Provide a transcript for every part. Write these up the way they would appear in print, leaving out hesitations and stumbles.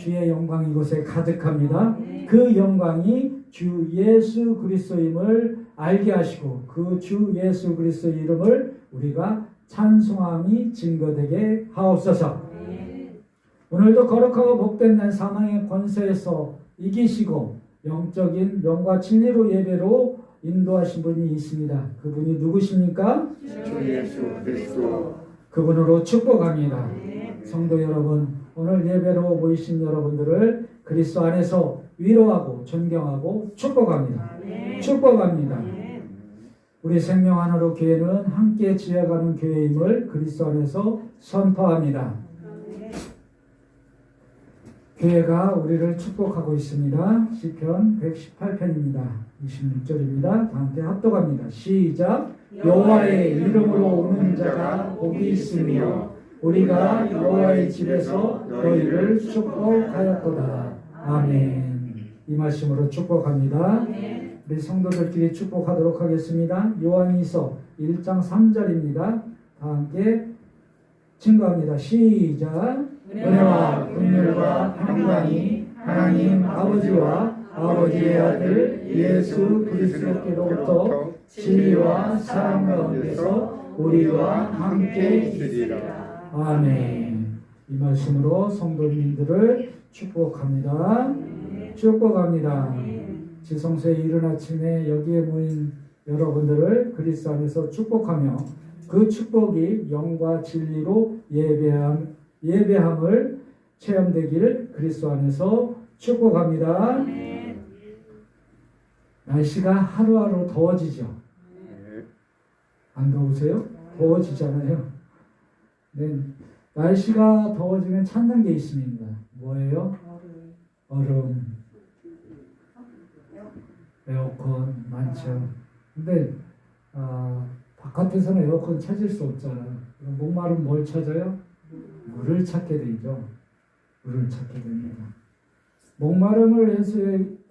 주의 영광이 이곳에 가득합니다. 그 영광이 주 예수 그리스도임을 알게 하시고 그 주 예수 그리스도의 이름을 우리가 찬송함이 증거되게 하옵소서. 오늘도 거룩하고 복된 날 사망의 권세에서 이기시고 영적인 영과 진리로 예배로 인도하신 분이 있습니다. 그분이 누구십니까? 주 예수 그리스도. 그분으로 축복합니다. 성도 여러분, 오늘 예배로 모이신 여러분들을 그리스도 안에서 위로하고 존경하고 축복합니다. 축복합니다. 우리 생명 하나로 교회는 함께 지어가는 교회임을 그리스도 안에서 선포합니다. 교회가 우리를 축복하고 있습니다. 시편 118편입니다. 26절입니다. 다 함께 합독합니다. 시작. 여호와의 이름으로 오는 자가 복이 있으며 우리가 여호와의 집에서 너희를 축복하였도다. 아멘. 이 말씀으로 축복합니다. 우리 성도들끼리 축복하도록 하겠습니다. 요한일서 1장 3절입니다. 다 함께 증거합니다. 시작. 은혜와 긍휼과 평강이 하나님 아버지와 아버지의 아들 예수 그리스도께로부터 진리와 사랑 가운데서 우리와 함께 있으리라. 아멘. 이 말씀으로 성도님들을 축복합니다. 축복합니다. 지성소에 이른 아침에 여기에 모인 여러분들을 그리스도 안에서 축복하며 그 축복이 영과 진리로 예배함을 체험되기를 그리스도 안에서 축복합니다. 날씨가 하루하루 더워지죠. 안 더우세요? 더워지잖아요. 네. 날씨가 더워지면 찾는 게 있습니다. 뭐예요? 얼음. 에어컨 많죠. 근데 바깥에서는 에어컨 찾을 수 없잖아요. 목마르면 뭘 찾아요? 물을 찾게 되죠. 물을 찾게 됩니다. 목마름을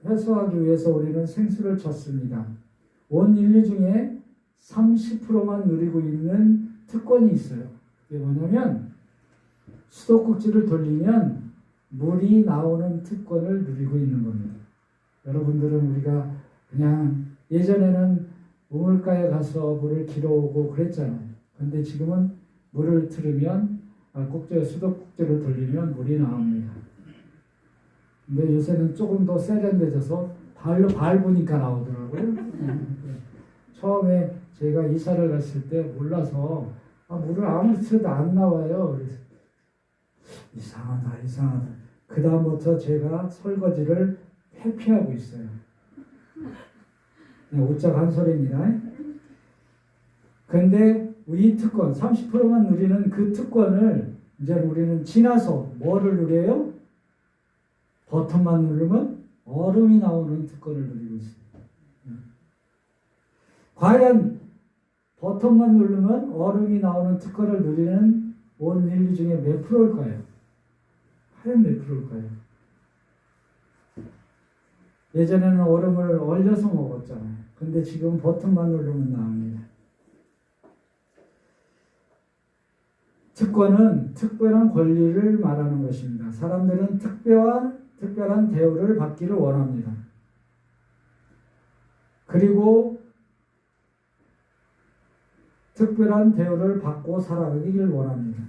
해소하기 위해서 우리는 생수를 찾습니다. 온 인류 중에 30%만 누리고 있는 특권이 있어요. 그게 뭐냐면 수도꼭지를 돌리면 물이 나오는 특권을 누리고 있는 겁니다. 여러분들은 우리가 그냥 예전에는 우물가에 가서 물을 길어오고 그랬잖아요. 근데 지금은 물을 틀으면 수도꼭지를 돌리면 물이 나옵니다. 근데 요새는 조금 더 세련돼져서 발로 밟으니까 나오더라고요. 처음에 제가 이사를 갔을 때 몰라서 물을 아무리 틀어도 안 나와요. 그래서 이상하다. 그 다음부터 제가 설거지를 회피하고 있어요. 웃자고 한 소리입니다. 근데 이 특권, 30%만 누리는 그 특권을 이제 우리는 지나서 뭐를 누려요? 버튼만 누르면 얼음이 나오는 특권을 누리고 있습니다. 과연 버튼만 누르면 얼음이 나오는 특권을 누리는 온 인류 중에 몇 프로일까요? 과연 몇 프로일까요? 예전에는 얼음을 얼려서 먹었잖아요. 근데 지금 버튼만 누르면 나옵니다. 특권은 특별한 권리를 말하는 것입니다. 사람들은 특별한 대우를 받기를 원합니다. 그리고 특별한 대우를 받고 살아가기를 원합니다.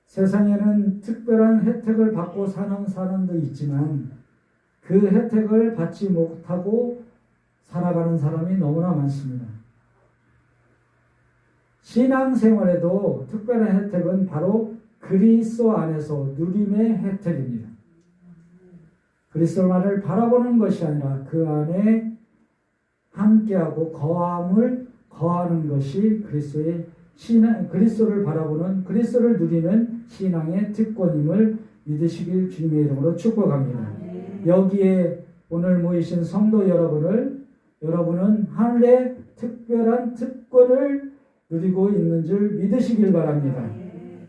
세상에는 특별한 혜택을 받고 사는 사람도 있지만 그 혜택을 받지 못하고 살아가는 사람이 너무나 많습니다. 신앙생활에도 특별한 혜택은 바로 그리스도 안에서 누림의 혜택입니다. 그리스도만을 바라보는 것이 아니라 그 안에 함께하고 거하는 것이 그리스도를 바라보는, 그리스도를 누리는 신앙의 특권임을 믿으시길 주님의 이름으로 축복합니다. 여기에 오늘 모이신 성도 여러분은 하늘의 특별한 특권을 누리고 있는 줄 믿으시길 바랍니다.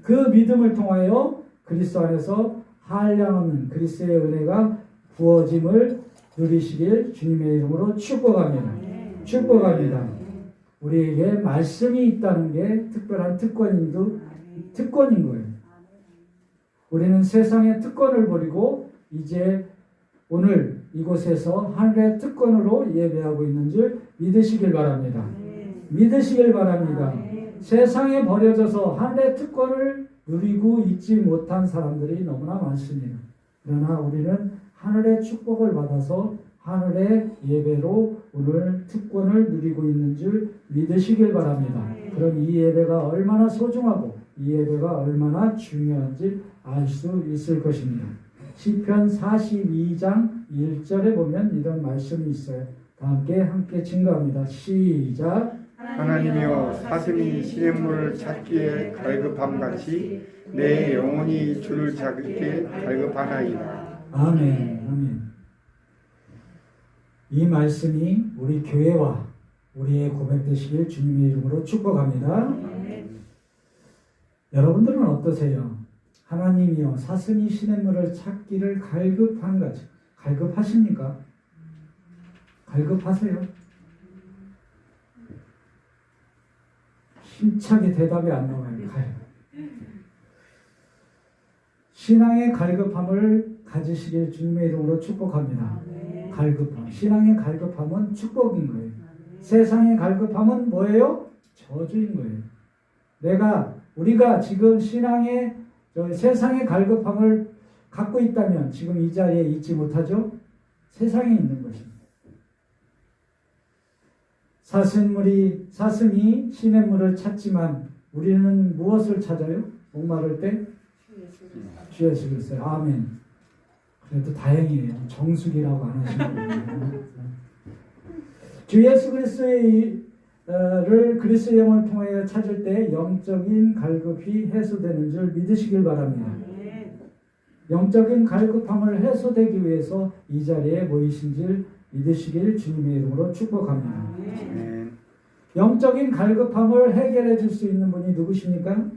그 믿음을 통하여 그리스도 안에서 한량없는 그리스도의 은혜가 부어짐을 누리시길 주님의 이름으로 축복합니다. 축복합니다. 우리에게 말씀이 있다는 게 특별한 특권인 거예요. 우리는 세상의 특권을 버리고 이제 오늘 이곳에서 하늘의 특권으로 예배하고 있는 줄 믿으시길 바랍니다. 믿으시길 바랍니다. 세상에 버려져서 하늘의 특권을 누리고 있지 못한 사람들이 너무나 많습니다. 그러나 우리는 하늘의 축복을 받아서 하늘의 예배로 오늘 특권을 누리고 있는 줄 믿으시길 바랍니다. 그럼 이 예배가 얼마나 소중하고 이 예배가 얼마나 중요한지 알 수 있을 것입니다. 시편 42장 1절에 보면 이런 말씀이 있어요. 다 함께 증거합니다. 시작. 하나님이여 사슴이 시냇물을 찾기에 갈급함같이 내 영혼이 주를 찾기에 갈급하나이다. 아멘. 아멘. 이 말씀이 우리 교회와 우리의 고백되시길 주님의 이름으로 축복합니다. 여러분들은 어떠세요? 하나님이여 사슴이 시냇물을 찾기를 갈급한같이 갈급하십니까? 갈급하세요? 힘차게 대답이 안 나와요. 신앙의 갈급함을 가지시길 주님의 이름으로 축복합니다. 갈급함. 신앙의 갈급함은 축복인 거예요. 세상의 갈급함은 뭐예요? 저주인 거예요. 우리가 지금 세상의 갈급함을 갖고 있다면 지금 이 자리에 있지 못하죠? 세상에 있는 것입니다. 사슴이 시냇물을 찾지만 우리는 무엇을 찾아요? 목마를 때? 주 예수 그리스도. 아멘. 그래도 다행이에요. 정수기라고 안 하시는 거예요. 주 예수 그리스도를 그리스도의 영을 통하여 찾을 때 영적인 갈급이 해소되는 줄 믿으시길 바랍니다. 영적인 갈급함을 해소되기 위해서 이 자리에 모이신 줄 믿으시길 주님의 이름으로 축복합니다. 영적인 갈급함을 해결해 줄 수 있는 분이 누구십니까?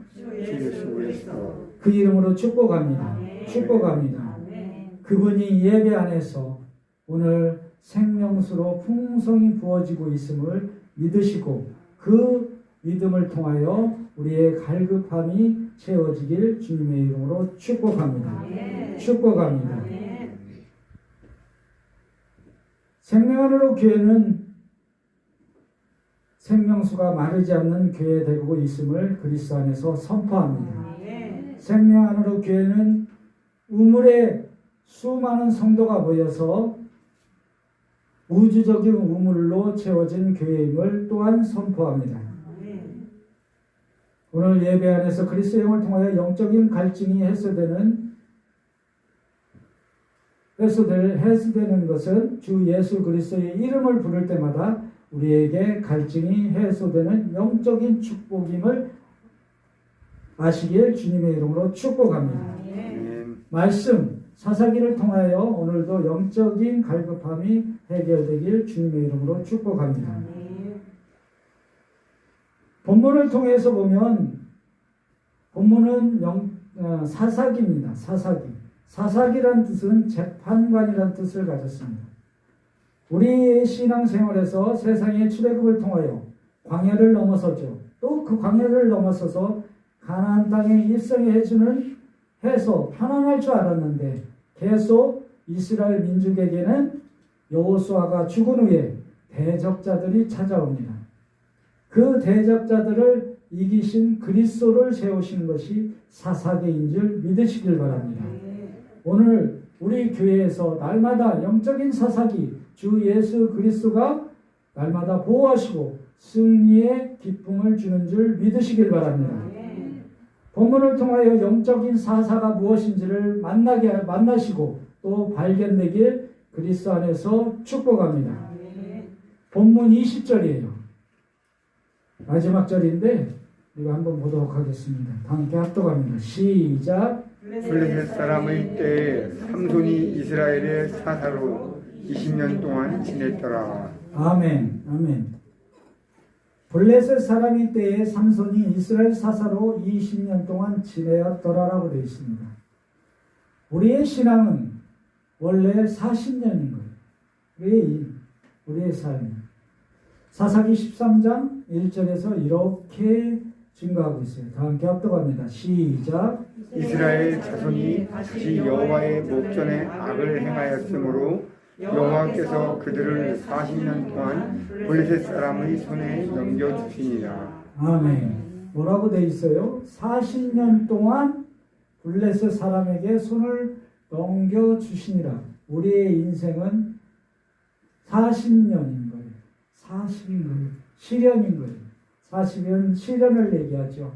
그 이름으로 축복합니다. 축복합니다. 그분이 예배 안에서 오늘 생명수로 풍성히 부어지고 있음을 믿으시고 그 믿음을 통하여 우리의 갈급함이 채워지길 주님의 이름으로 축복합니다. 축복합니다. 생명으로 교회는 생명수가 마르지 않는 교회 되고 있음을 그리스도 안에서 선포합니다. 생명 안으로 교회는 우물에 수많은 성도가 모여서 우주적인 우물로 채워진 교회임을 또한 선포합니다. 오늘 예배 안에서 그리스도의 영을 통하여 영적인 갈증이 해소되는 것은 주 예수 그리스도의 이름을 부를 때마다 우리에게 갈증이 해소되는 영적인 축복임을 아시길 주님의 이름으로 축복합니다. 말씀 사사기를 통하여 오늘도 영적인 갈급함이 해결되길 주님의 이름으로 축복합니다. 본문을 통해서 보면 본문은 사사기입니다. 사사기란 뜻은 재판관이란 뜻을 가졌습니다. 우리의 신앙생활에서 세상의 출애굽을 통하여 광야를 넘어서죠. 또 그 광야를 넘어서서 가나안 땅에 입성해서 편안할 줄 알았는데 계속 이스라엘 민족에게는 여호수아가 죽은 후에 대적자들이 찾아옵니다. 그 대적자들을 이기신 그리스도를 세우시는 것이 사사기인 줄 믿으시길 바랍니다. 오늘 우리 교회에서 날마다 영적인 사사기 주 예수 그리스도가 날마다 보호하시고 승리의 기쁨을 주는 줄 믿으시길 바랍니다. 본문을 통하여 영적인 사사가 무엇인지를 만나시고 또 발견되길 그리스도 안에서 축복합니다. 본문 20절이에요. 마지막 절인데 이거 한번 보도록 하겠습니다. 함께 합독합니다. 시작. 블레셋 사람의 때에 삼손이 이스라엘의 사사로 20년 동안 지냈더라. 아멘. 아멘. 블레셋 사람이 때에 삼손이 이스라엘 사사로 20년 동안 지내었더라라고 되어 있습니다. 우리의 신앙은 원래 40년인 거예요. 우리의 삶. 사사기 13장 1절에서 이렇게 증가하고 있어요. 다 함께 합독합니다. 시작. 이스라엘 자손이 다시 여호와의 목전에 악을 행하였으므로 여호와께서 그들을 40년 동안 블레셋 사람의 손에 넘겨주시니라. 아멘. 뭐라고 돼 있어요? 40년 동안 블레셋 사람에게 손을 넘겨주시니라. 우리의 인생은 40년인 거예요. 40년. 시련인 거예요. 40년 시련을 얘기하죠.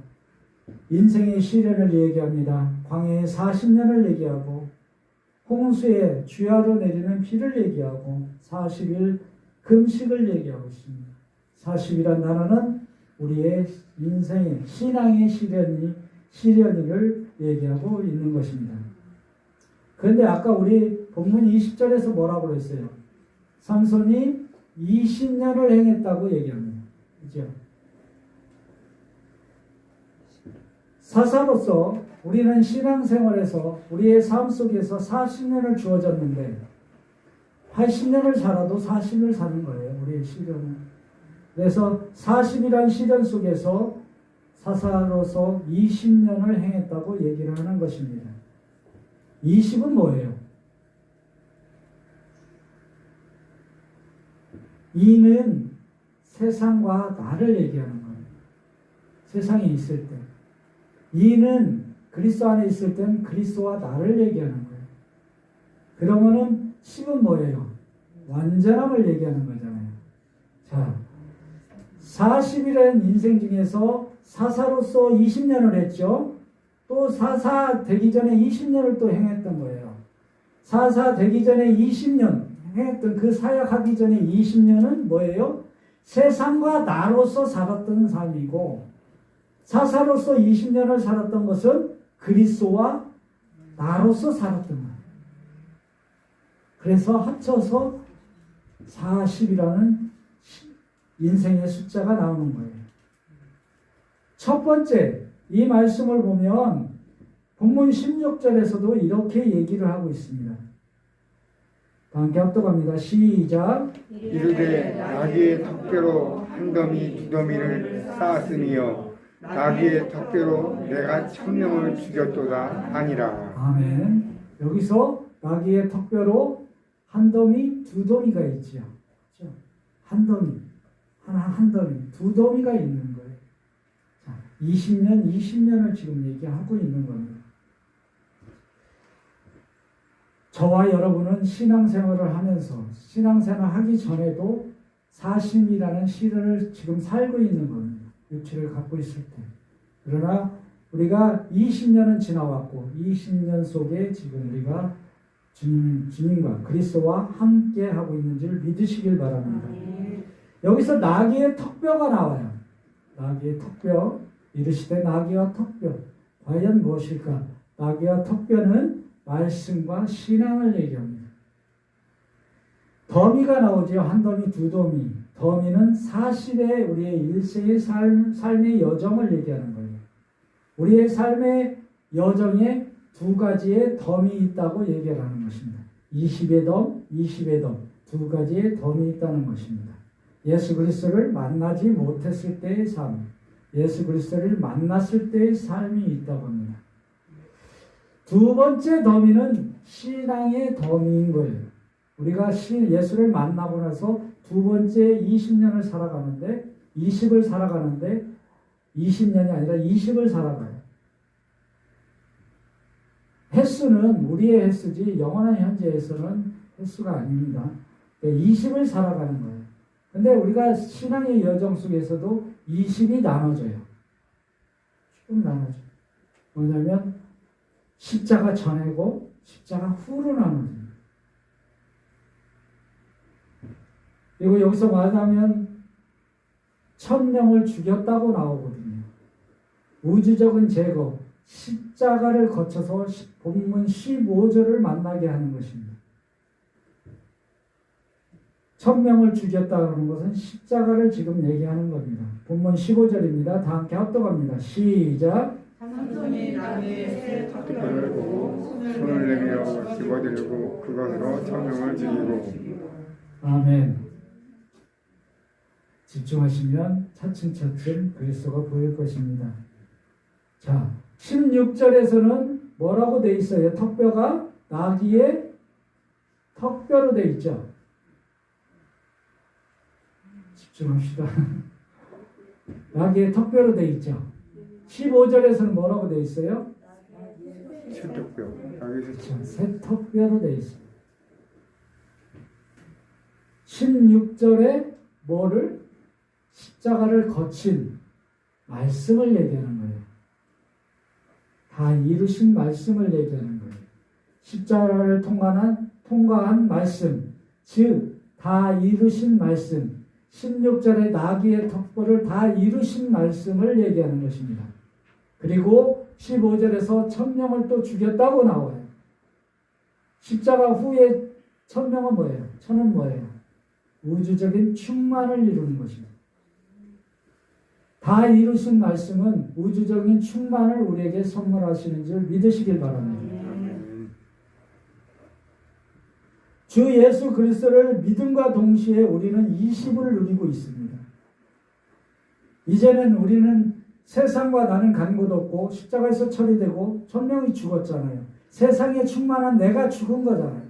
인생의 시련을 얘기합니다. 광야의 40년을 얘기하고 홍수에 주야로 내리는 비를 얘기하고 40일 금식을 얘기하고 있습니다. 40이란 단어는 우리의 인생의 신앙의 시련을 얘기하고 있는 것입니다. 그런데 아까 우리 본문 20절에서 뭐라고 그랬어요? 삼손이 20년을 행했다고 얘기합니다. 그죠? 사사로서 우리는 신앙생활에서 우리의 삶 속에서 40년을 주어졌는데 80년을 살아도 40을 사는 거예요. 우리의 시련은. 그래서 40이란 시련 속에서 사사로서 20년을 행했다고 얘기를 하는 것입니다. 20은 뭐예요? 2는 세상과 나를 얘기하는 거예요. 세상에 있을 때. 2는 그리스도 안에 있을 땐 그리스도와 나를 얘기하는 거예요. 그러면은 10은 뭐예요? 완전함을 얘기하는 거잖아요. 자, 40이라는 인생 중에서 사사로서 20년을 했죠. 또 사사 되기 전에 20년을 또 행했던 거예요. 사사 되기 전에 20년 행했던 그 사역하기 전에 20년은 뭐예요? 세상과 나로서 살았던 삶이고 사사로서 20년을 살았던 것은 그리스도와 나로서 살았던 거예요. 그래서 합쳐서 40이라는 인생의 숫자가 나오는 거예요. 첫 번째, 이 말씀을 보면 본문 16절에서도 이렇게 얘기를 하고 있습니다. 함께 합독합니다. 시작. 이르되 나귀의 턱뼈로 한 더미 두 더미를 쌓았으며 나귀의 턱뼈로 내가 1000명을 죽였도다 하니라. 아멘. 여기서 나귀의 턱뼈로 한 더미, 두 더미가 있죠. 그렇죠? 한 더미, 한 더미, 두 더미가 있는 거예요. 자, 20년을 지금 얘기하고 있는 겁니다. 저와 여러분은 신앙생활을 하면서 신앙생활 하기 전에도 40이라는 시련을 지금 살고 있는 겁니다. 육체를 갖고 있을 때. 그러나 우리가 20년은 지나왔고 20년 속에 지금 우리가 주님과 그리스도와 함께 하고 있는 줄 믿으시길 바랍니다. 여기서 나귀의 턱뼈가 나와요. 나귀의 턱뼈. 이르시되 나귀와 턱뼈. 과연 무엇일까? 나귀와 턱뼈는 말씀과 신앙을 얘기합니다. 더미가 나오죠. 한 더미, 두 더미. 더미는 사실의 우리의 일생의 삶의 여정을 얘기하는 거예요. 우리의 삶의 여정에 두 가지의 덤이 있다고 얘기하는 것입니다. 20의 덤, 20의 덤. 두 가지의 덤이 있다는 것입니다. 예수 그리스도를 만나지 못했을 때의 삶, 예수 그리스도를 만났을 때의 삶이 있다고 합니다. 두 번째 더미는 신앙의 더미인 거예요. 우리가 예수를 만나고 나서 두 번째 20년을 살아가는데 20을 살아가는데 20년이 아니라 20을 살아가요. 횟수는 우리의 횟수지 영원한 현재에서는 횟수가 아닙니다. 20을 살아가는 거예요. 근데 우리가 신앙의 여정 속에서도 20이 나눠져요. 조금 나눠져요. 뭐냐면 십자가 전이고 십자가 후로 나눠집니다. 그리고 여기서 말하면 1000명을 죽였다고 나오거든요. 우주적인 제거, 십자가를 거쳐서 본문 15절을 만나게 하는 것입니다. 1000명을 죽였다는 것은 십자가를 지금 얘기하는 겁니다. 본문 15절입니다. 다 함께 합독합니다. 시작. 삼손이 나귀의 새 턱뼈를 보고 손을 내밀어 집어들고 그것으로 1000명을 죽이고. 아멘. 집중하시면 차츰차츰 그리스도가 보일 것입니다. 자, 16절에서는 뭐라고 돼 있어요? 턱뼈가 나귀의 턱뼈로 돼 있죠. 집중합시다. 나귀의 턱뼈로 돼 있죠. 15절에서는 뭐라고 돼 있어요? 새턱뼈. 그렇죠. 새 턱뼈로 돼 있어요. 16절에 뭐를? 십자가를 거친 말씀을 얘기하는 거예요. 다 이루신 말씀을 얘기하는 거예요. 십자가를 통과한 말씀, 즉 다 이루신 말씀, 16절의 나귀의 턱뼈를 다 이루신 말씀을 얘기하는 것입니다. 그리고 15절에서 1000명을 또 죽였다고 나와요. 십자가 후에 1000명은 뭐예요? 1000은 뭐예요? 우주적인 충만을 이루는 것입니다. 다 이루신 말씀은 우주적인 충만을 우리에게 선물하시는 줄 믿으시길 바랍니다. 주 예수 그리스도를 믿음과 동시에 우리는 20을 누리고 있습니다. 이제는 우리는 세상과 나는 간 곳 없고 십자가에서 처리되고 1000명이 죽었잖아요. 세상에 충만한 내가 죽은 거잖아요.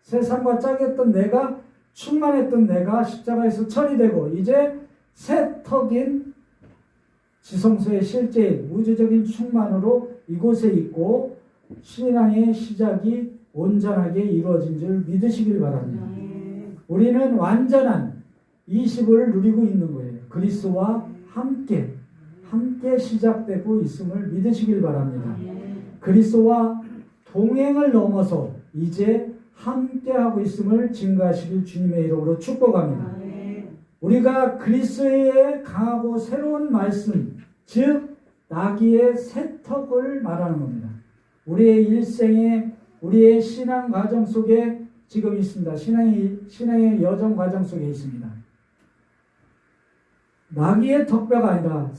세상과 짝했던 내가, 충만했던 내가 십자가에서 처리되고 이제 새 턱인 지성소의 실제인 우주적인 충만으로 이곳에 있고 신앙의 시작이 온전하게 이루어진 줄 믿으시길 바랍니다. 우리는 완전한 20을 누리고 있는 거예요. 그리스도와 함께 시작되고 있음을 믿으시길 바랍니다. 그리스도와 동행을 넘어서 이제 함께하고 있음을 증거하시길 주님의 이름으로 축복합니다. 우리가 그리스도의 강하고 새로운 말씀, 즉 나귀의 새 턱을 말하는 겁니다. 우리의 일생에, 우리의 신앙 과정 속에 지금 있습니다. 신앙의 여정 과정 속에 있습니다. 나귀의 턱뼈가 아니라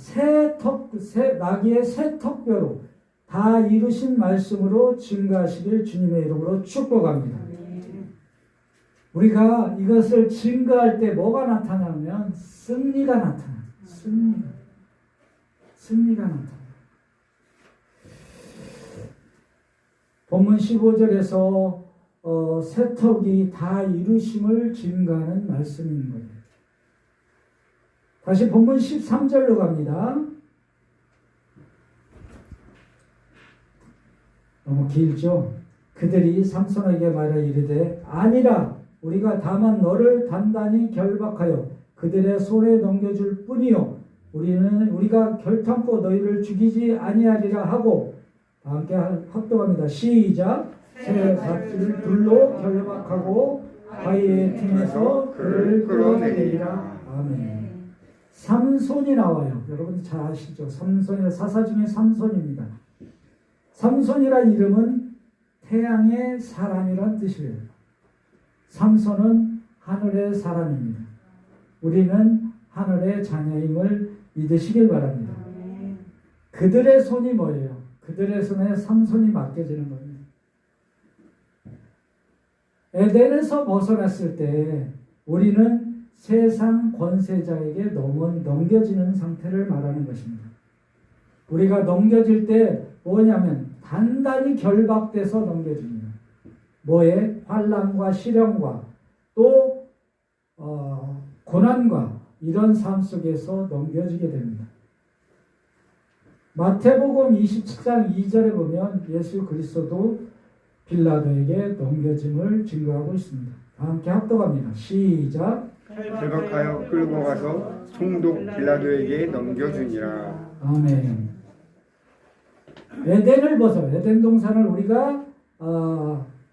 나귀의 새 턱뼈로 다 이루신 말씀으로 증거하시길 주님의 이름으로 축복합니다. 우리가 이것을 증거할 때 뭐가 나타나면 승리가 나타나요. 승리가 나타나요. 본문 15절에서 새 턱이 다 이루심을 증거하는 말씀인 거예요. 다시 본문 13절로 갑니다. 너무 길죠? 그들이 삼손에게 말하여 이르되 아니라 우리가 다만 너를 단단히 결박하여 그들의 손에 넘겨줄 뿐이요 우리가 결탄코 너희를 죽이지 아니하리라 하고 함께 합동합니다. 시작. 새 밧줄을 둘로 결박하고 바위의 틈에서 그를 끌어내리라. 아멘. 삼손이 나와요. 여러분 잘 아시죠? 삼손이 사사 중에 삼손입니다. 삼손이란 이름은 태양의 사람이란 뜻이에요. 삼손은 하늘의 사람입니다. 우리는 하늘의 자녀임을 믿으시길 바랍니다. 그들의 손이 뭐예요? 그들의 손에 삼손이 맡겨지는 겁니다. 에덴에서 벗어났을 때 우리는 세상 권세자에게 넘겨지는 상태를 말하는 것입니다. 우리가 넘겨질 때 뭐냐면 단단히 결박돼서 넘겨집니다. 뭐에? 환난과 시련과 또 고난과 이런 삶 속에서 넘겨지게 됩니다. 마태복음 27장 2절에 보면 예수 그리스도도 빌라도에게 넘겨짐을 증거하고 있습니다. 다 함께 합독합니다. 시작. 결박하여 끌고 가서 총독 빌라도에게 넘겨주니라. 아멘. 에덴을 벗어 에덴 동산을 우리가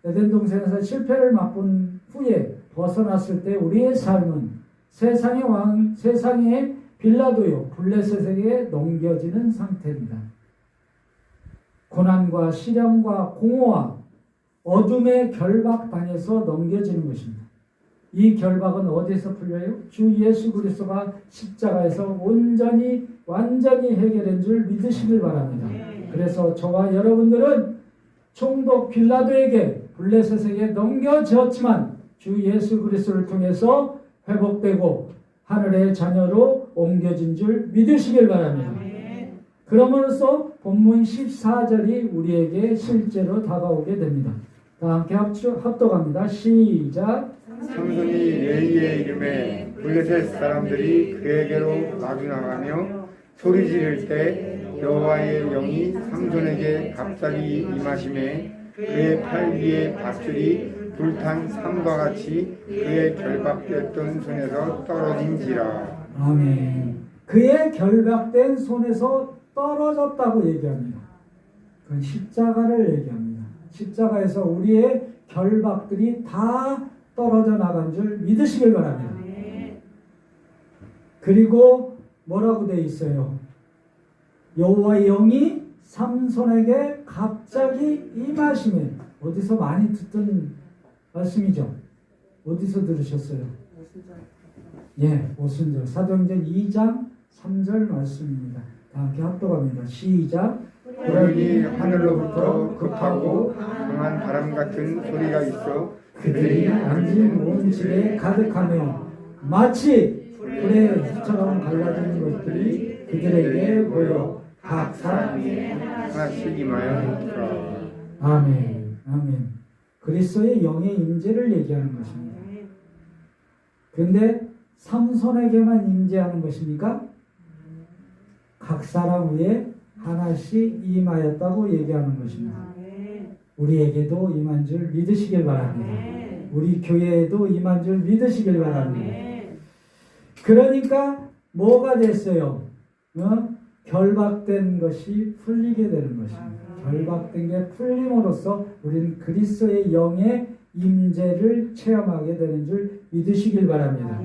에덴 동산에서 실패를 맛본 후에 벗어났을 때 우리의 삶은 세상의 왕, 세상의 빌라도요 블레셋에게 넘겨지는 상태입니다. 고난과 시련과 공허와 어둠의 결박당해서 넘겨지는 것입니다. 이 결박은 어디서 풀려요? 주 예수 그리스도가 십자가에서 완전히 해결한 줄 믿으시길 바랍니다. 그래서 저와 여러분들은 총독 빌라도에게 블레셋에게 넘겨졌지만 주 예수 그리스도를 통해서 회복되고 하늘의 자녀로 옮겨진 줄 믿으시길 바랍니다. 그럼으로써 본문 14절이 우리에게 실제로 다가오게 됩니다. 다 함께 합독합니다. 시작. 삼손이 레이의 이름에 블레셋 사람들이 그에게로 마주 나가며 소리 지를 때 여호와의 영이 삼손에게 갑자기 임하심에 그의 팔 위에 밧줄이 불탄 삼과 같이 그의 결박되었던 손에서 떨어진지라. 아멘. 그의 결박된 손에서 떨어졌다고 얘기합니다. 그건 십자가를 얘기합니다. 십자가에서 우리의 결박들이 다 떨어져 나간 줄 믿으시길 바랍니다. 그리고 뭐라고 되어 있어요? 여호와의 영이 삼손에게 갑자기 임하심에, 어디서 많이 듣던 말씀이죠. 어디서 들으셨어요? 예, 오순절 사도행전 2장 3절 말씀입니다. 다 함께 합독합니다. 시작. 그러니 하늘로부터 급하고 강한 바람 같은 소리가 있어 그들이 앉은 온 집에 가득하며 마치 불의 휘처럼 갈라지는 것들이 그들에게 보여 각 사람이 하나씩 임하였더라. 아멘. 아멘. 그리스도의 영의 임재를 얘기하는 것입니다. 그런데 삼손에게만 임재하는 것입니까? 각 사람 위에 하나씩 임하였다고 얘기하는 것입니다. 우리에게도 임한 줄 믿으시길 바랍니다. 우리 교회에도 임한 줄 믿으시길 바랍니다. 그러니까 뭐가 됐어요? 결박된 것이 풀리게 되는 것입니다. 결박된 게 풀림으로써 우리는 그리스도의 영의 임재를 체험하게 되는 줄 믿으시길 바랍니다.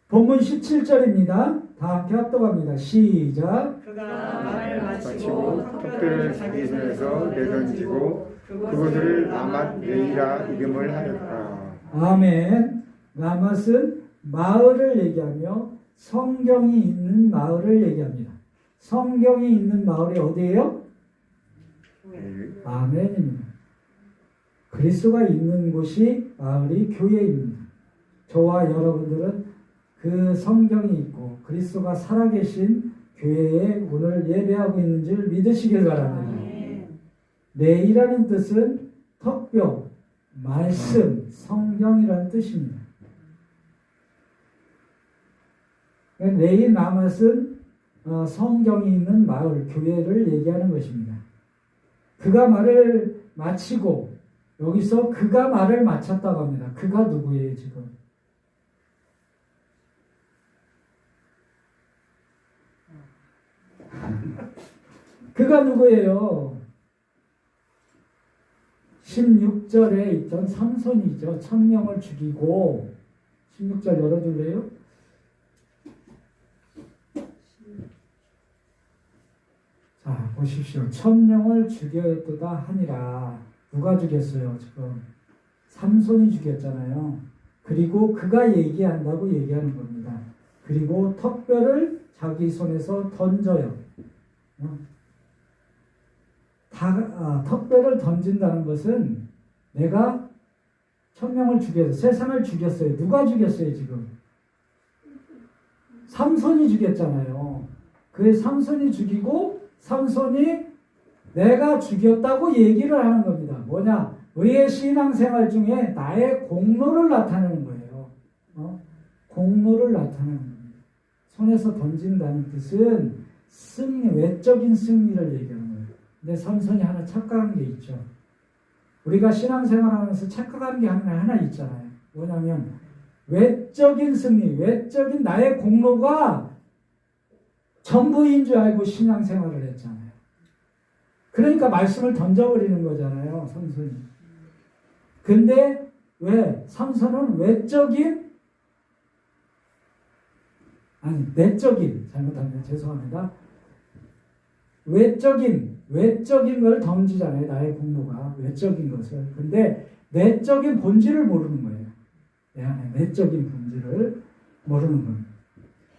본문 17절입니다. 다 함께 합독합니다. 시작. 그가 말을 마치고 턱들을 자기 손에서 내던지고 그곳을 라맛 레이라 이름을 하였다. 아멘. 라맛은 마을을 얘기하며 성경이 있는 마을을 얘기합니다. 성경이 있는 마을이 어디예요? 아멘입니다. 그리스도가 있는 곳이 마을이 교회입니다. 저와 여러분들은 그 성경이 있고 그리스도가 살아계신 교회에 오늘 예배하고 있는 줄 믿으시길 바랍니다. 레이라는 뜻은 턱뼈, 말씀, 성경이라는 뜻입니다. 레이 라맛은 성경이 있는 마을, 교회를 얘기하는 것입니다. 그가 말을 마치고 여기서 그가 말을 마쳤다고 합니다. 그가 누구예요 지금? 그가 누구예요? 16절에 있던 삼손이죠. 1000명을 죽이고 16절 열어줄래요? 자, 보십시오. 1000명을 죽였도다 하니라. 누가 죽였어요, 지금? 삼손이 죽였잖아요. 그리고 그가 얘기한다고 얘기하는 겁니다. 그리고 턱뼈를 자기 손에서 던져요. 턱뼈를 던진다는 것은 내가 1000명을 죽였어요. 세상을 죽였어요. 누가 죽였어요, 지금? 삼손이 죽였잖아요. 그 삼손이 죽이고 삼손이 내가 죽였다고 얘기를 하는 겁니다. 뭐냐? 우리의 신앙생활 중에 나의 공로를 나타내는 거예요. 공로를 나타내는 겁니다. 손에서 던진다는 뜻은 승리, 외적인 승리를 얘기하는 거예요. 근데 삼손이 하나 착각한 게 있죠. 우리가 신앙생활하면서 착각한 게 하나 있잖아요. 뭐냐면 외적인 승리, 외적인 나의 공로가 전부인 줄 알고 신앙생활을 했잖아요. 그러니까 말씀을 던져버리는 거잖아요, 삼손이. 근데 왜? 삼손은 내적인, 잘못합니다. 죄송합니다. 외적인 걸 던지잖아요, 나의 공로가. 외적인 것을. 근데 내적인 본질을 모르는 거예요. 내 안에 내적인 본질을 모르는 겁니다.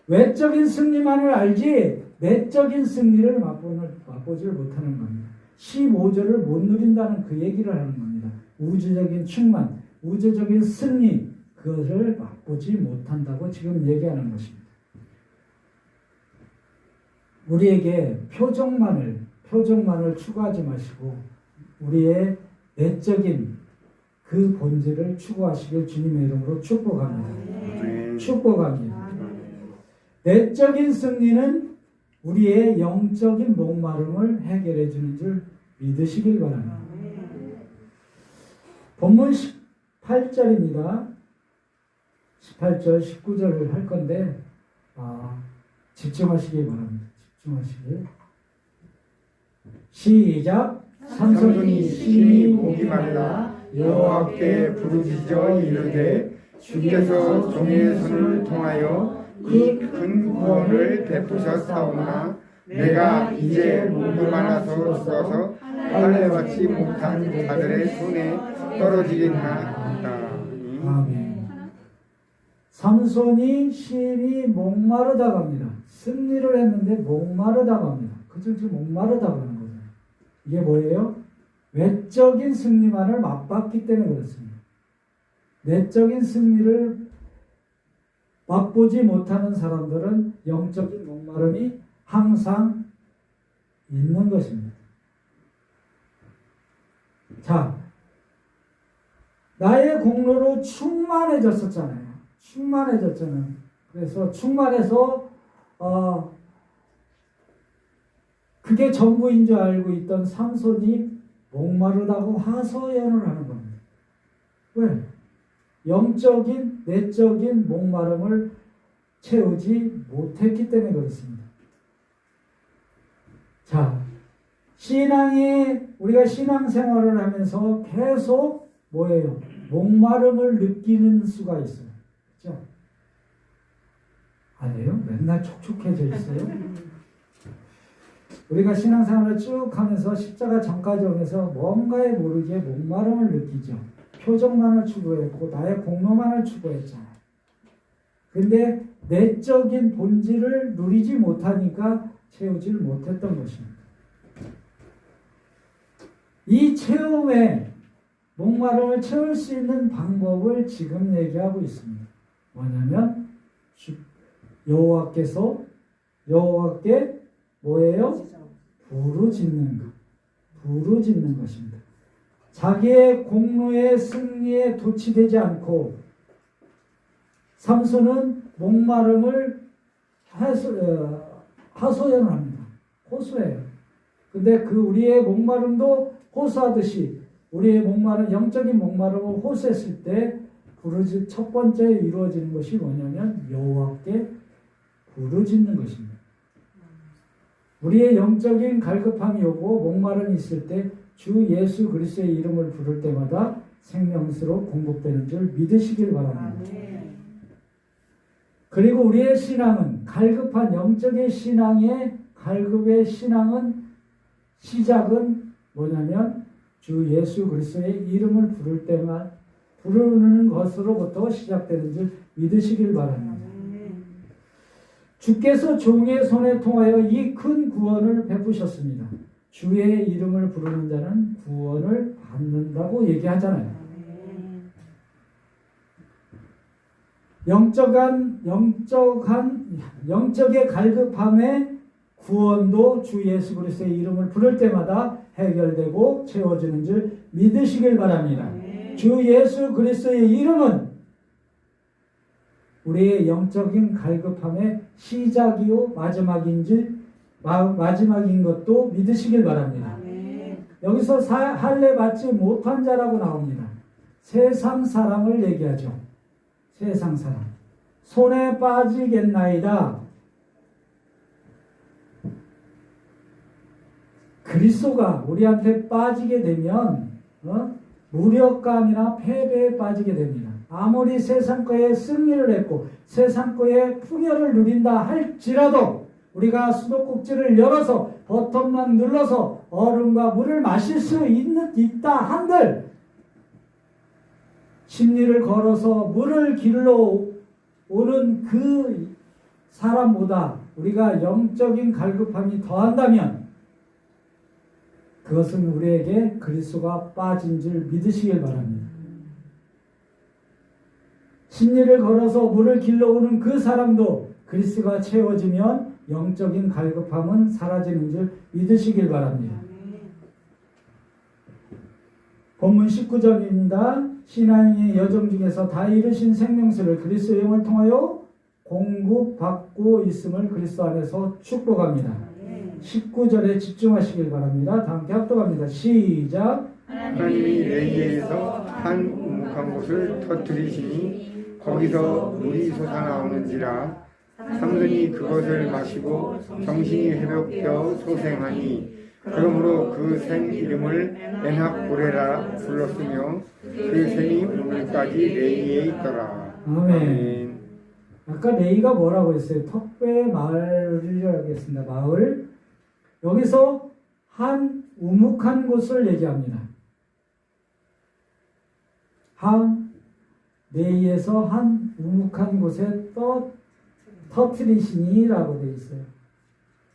외적인 승리만을 알지 내적인 승리를 맛보지를 못하는 겁니다. 15절을 못 누린다는 그 얘기를 하는 겁니다. 우주적인 충만, 우주적인 승리, 그것을 맛보지 못한다고 지금 얘기하는 것입니다. 우리에게 표정만을 추구하지 마시고 우리의 내적인 그 본질을 추구하시길 주님의 이름으로 축복합니다. 축복합니다. 내적인 승리는 우리의 영적인 목마름을 해결해 주는 줄 믿으시길 바랍니다. 본문 18절입니다. 18절, 19절을 할 건데 집중하시기 바랍니다. 집중하시길. 시작. 삼손이 심히 목이 말라 여호와께 부르짖어 이르되 주께서 종의 손을 통하여 이 큰 구원을 베푸셨사오나 내가 이제 목이 말라서 죽어서 할례받지 못한 자들의 손에 떨어지겠나이다. 아멘. 삼손이 심히 목마르다고 합니다. 승리를 했는데 목마르다고 합니다. 그죠? 지금 목마르다고 하는 거죠. 이게 뭐예요? 외적인 승리만을 맛봤기 때문에 그렇습니다. 내적인 승리를 맛보지 못하는 사람들은 영적인 목마름이 항상 있는 것입니다. 자, 나의 공로로 충만해졌었잖아요. 충만해졌잖아요. 그래서 충만해서 그게 전부인 줄 알고 있던 삼손이 목마르다고 하소연을 하는 겁니다. 왜? 영적인, 내적인 목마름을 채우지 못했기 때문에 그렇습니다. 자, 우리가 신앙생활을 하면서 계속 뭐예요? 목마름을 느끼는 수가 있어요. 그렇죠? 아니에요? 맨날 촉촉해져 있어요? 우리가 신앙생활을 쭉 하면서 십자가 전까지 오면서 뭔가에 모르게 목마름을 느끼죠. 표정만을 추구했고 나의 공로만을 추구했잖아요. 근데 내적인 본질을 누리지 못하니까 채우지를 못했던 것입니다. 이 체험에 목마름을 채울 수 있는 방법을 지금 얘기하고 있습니다. 뭐냐면 여호와께 뭐예요? 부르짖는 것. 부르짖는 것입니다. 자기의 공로의 승리에 도취되지 않고 삼손은 목마름을 하소연을 합니다. 호소해요. 근데 우리의 목마름도 호소하듯이 우리의 목마름, 영적인 목마름을 호소했을 때 첫 번째 이루어지는 것이 뭐냐면 여호와께 부르짖는 것입니다. 우리의 영적인 갈급함이 오고 목마름이 있을 때 주 예수 그리스도의 이름을 부를 때마다 생명수로 공급되는 줄 믿으시길 바랍니다. 그리고 우리의 신앙은 갈급한 영적의 갈급의 신앙은 시작은 뭐냐면 주 예수 그리스도의 이름을 부를 때만 부르는 것으로부터 시작되는 줄 믿으시길 바랍니다. 주께서 종의 손에 통하여 이 큰 구원을 베푸셨습니다. 주의 이름을 부르는 자는 구원을 받는다고 얘기하잖아요. 영적의 갈급함의 구원도 주 예수 그리스도의 이름을 부를 때마다 해결되고 채워지는 줄 믿으시길 바랍니다. 주 예수 그리스도의 이름은 우리의 영적인 갈급함의 시작이요 마지막인 것도 믿으시길 바랍니다. 여기서 할례 받지 못한 자라고 나옵니다. 세상 사람을 얘기하죠. 세상 사람. 손에 빠지겠나이다. 그리스도가 우리한테 빠지게 되면 무력감이나 패배에 빠지게 됩니다. 아무리 세상 거에 승리를 했고 세상 거에 풍요를 누린다 할지라도 우리가 수도꼭지를 열어서 버튼만 눌러서 얼음과 물을 마실 수 있다 한들 십리를 걸어서 물을 길러 오는 그 사람보다 우리가 영적인 갈급함이 더한다면 그것은 우리에게 그리스도가 빠진 줄 믿으시길 바랍니다. 십리를 걸어서 물을 길러오는 그 사람도 그리스도가 채워지면 영적인 갈급함은 사라지는 줄 믿으시길 바랍니다. 본문 19절입니다. 신앙의 여정 중에서 다 이루신 생명수를 그리스도의 영을 통하여 공급받고 있음을 그리스도 안에서 축복합니다. 19절에 집중하시길 바랍니다. 다 함께 합독합니다. 시작. 하나님이 레이에서 한 우묵한 곳을 터뜨리시니 거기서 물이 솟아나오는지라 삼손이 그것을 마시고 정신이 회복되어 소생하니 그러므로 그 샘 이름을 엔합고레라 불렀으며 그 샘이 오늘까지 레이에 있더라. 아멘. 아까 레이가 뭐라고 했어요? 턱배 마을이라고 하겠습니다. 마을. 여기서 한 우묵한 곳을 얘기합니다. 레이에서 한 우묵한 곳에 터트리시니라고 되어 있어요.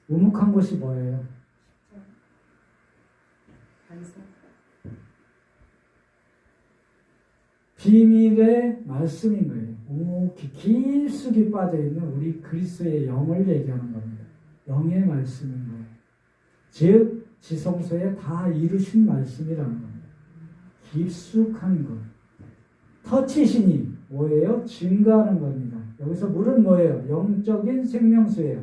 우묵한 곳이 뭐예요? 비밀의 말씀인 거예요. 우묵히 깊숙이 빠져있는 우리 그리스도의 영을 얘기하는 겁니다. 영의 말씀인 거예요. 즉 지성소에 다 이루신 말씀이라는 겁니다. 깊숙한 것. 터치시니 뭐예요? 증가하는 겁니다. 여기서 물은 뭐예요? 영적인 생명수예요.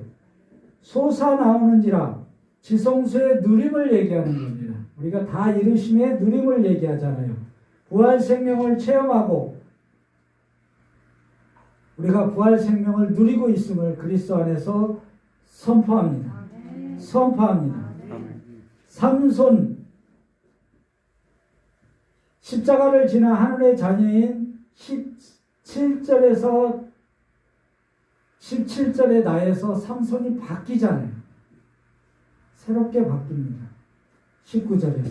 솟아나오는지라 지성소의 누림을 얘기하는 겁니다. 우리가 다 이루심의 누림을 얘기하잖아요. 부활 생명을 체험하고 우리가 부활 생명을 누리고 있음을 그리스도 안에서 선포합니다. 선포합니다. 삼손 십자가를 지나 하늘의 자녀인 17절에서 17절의 나에서 삼손이 바뀌잖아요. 새롭게 바뀝니다. 19절에서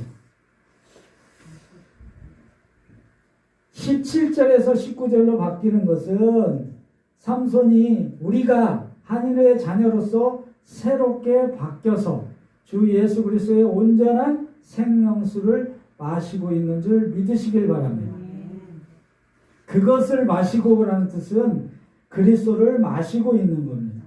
17절에서 19절로 바뀌는 것은 삼손이 우리가 하늘의 자녀로서 새롭게 바뀌어서 주 예수 그리스도의 온전한 생명수를 마시고 있는 줄 믿으시길 바랍니다. 그것을 마시고라는 뜻은 그리스도를 마시고 있는 겁니다.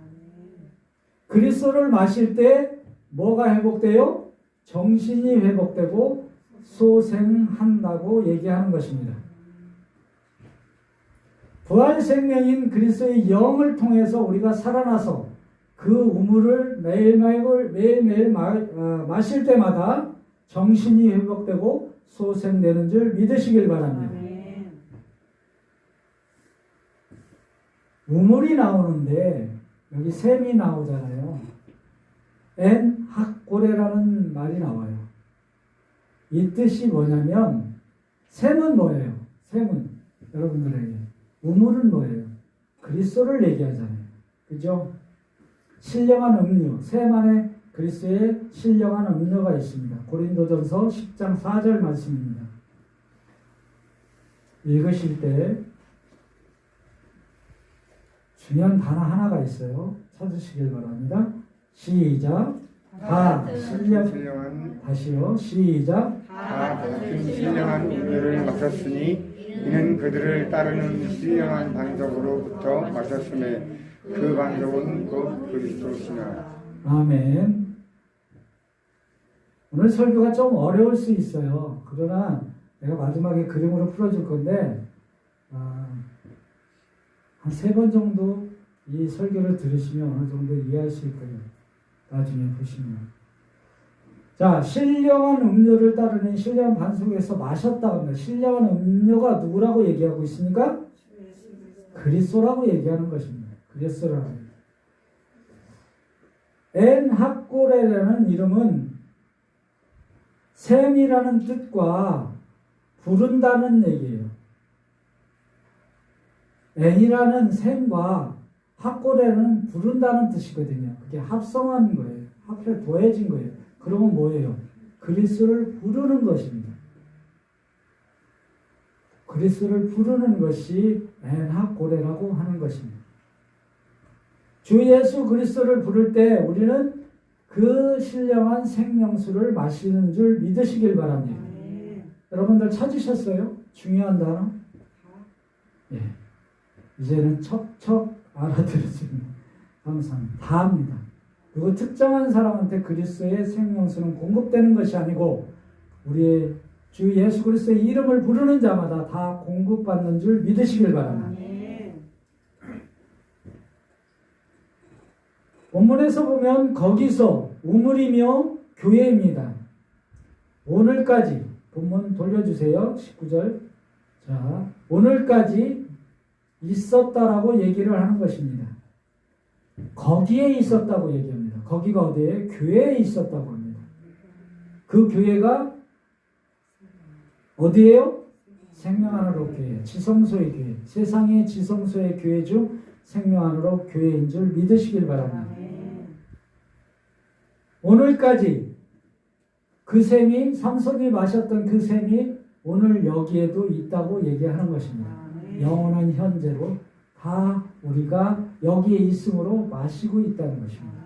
그리스도를 마실 때 뭐가 회복돼요? 정신이 회복되고 소생한다고 얘기하는 것입니다. 부활 생명인 그리스도의 영을 통해서 우리가 살아나서 그 우물을 매일매일 마실 때마다 정신이 회복되고 소생되는 줄 믿으시길 바랍니다. 우물이 나오는데 여기 샘이 나오잖아요. 엔학고레라는 말이 나와요. 이 뜻이 뭐냐면 샘은 뭐예요? 샘은 여러분들에게 우물은 뭐예요? 그리스도를 얘기하잖아요. 그죠? 신령한 음료, 샘 안에 그리스도의 신령한 음료가 있습니다. 고린도전서 10장 4절 말씀입니다. 읽으실 때 중요한 단어 하나가 있어요. 찾으시길 바랍니다. 시작. 다 신령한 다시요. 시작. 다 같은 신령한 음료를 마셨으니 이는 그들을 따르는 신령한 반석으로부터 마셨음에 그 반석은 곧 그리스도시나. 아멘. 오늘 설교가 좀 어려울 수 있어요. 그러나 내가 마지막에 그림으로 풀어줄 건데 한 3번 정도 이 설교를 들으시면 어느 정도 이해하실 거예요. 나중에 보시면. 자, 신령한 음료를 따르는 신령한 반석에서 마셨다 합니다. 신령한 음료가 누구라고 얘기하고 있습니까? 그리스도라고 얘기하는 것입니다. 그리스도라고. 엔합고레라는 이름은 샘이라는 뜻과 부른다는 얘기예요. 엔이라는 샘과 합고레는 부른다는 뜻이거든요. 그게 합성한 거예요. 합해 더해진 거예요. 그러면 뭐예요? 그리스도를 부르는 것입니다. 그리스도를 부르는 것이 엔합고레라고 하는 것입니다. 주 예수 그리스도를 부를 때 우리는 그 신령한 생명수를 마시는 줄 믿으시길 바랍니다. 여러분들 찾으셨어요? 중요한 단어? 예. 이제는 척척 알아들으시면 항상 다 합니다. 그리고 특정한 사람한테 그리스도의 생명수는 공급되는 것이 아니고 우리의 주 예수 그리스도의 이름을 부르는 자마다 다 공급받는 줄 믿으시길 바랍니다. 본문에서 보면 거기서 우물이며 교회입니다. 오늘까지 본문 돌려주세요. 19절. 자, 오늘까지 있었다라고 얘기를 하는 것입니다. 거기에 있었다고 얘기합니다. 거기가 어디에? 교회에 있었다고 합니다. 그 교회가 어디예요? 생명 안으로 교회, 지성소의 교회, 세상의 지성소의 교회 중 생명 안으로 교회인 줄 믿으시길 바랍니다. 오늘까지 그 샘이 삼손이 마셨던 그 샘이 오늘 여기에도 있다고 얘기하는 것입니다. 영원한 현재로 다 우리가 여기에 있음으로 마시고 있다는 것입니다.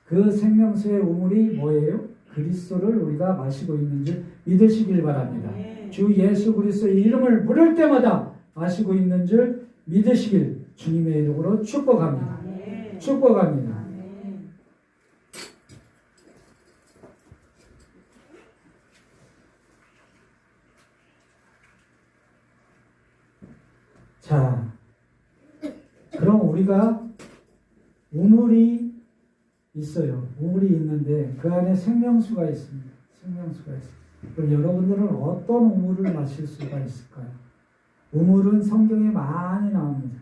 그 생명수의 우물이 뭐예요? 그리스도를 우리가 마시고 있는 줄 믿으시길 바랍니다. 주 예수 그리스도의 이름을 부를 때마다 마시고 있는 줄 믿으시길 주님의 이름으로 축복합니다. 축복합니다. 자, 그럼 우리가 우물이 있어요. 우물이 있는데 그 안에 생명수가 있습니다. 생명수가 있습니다. 그럼 여러분들은 어떤 우물을 마실 수가 있을까요? 우물은 성경에 많이 나옵니다.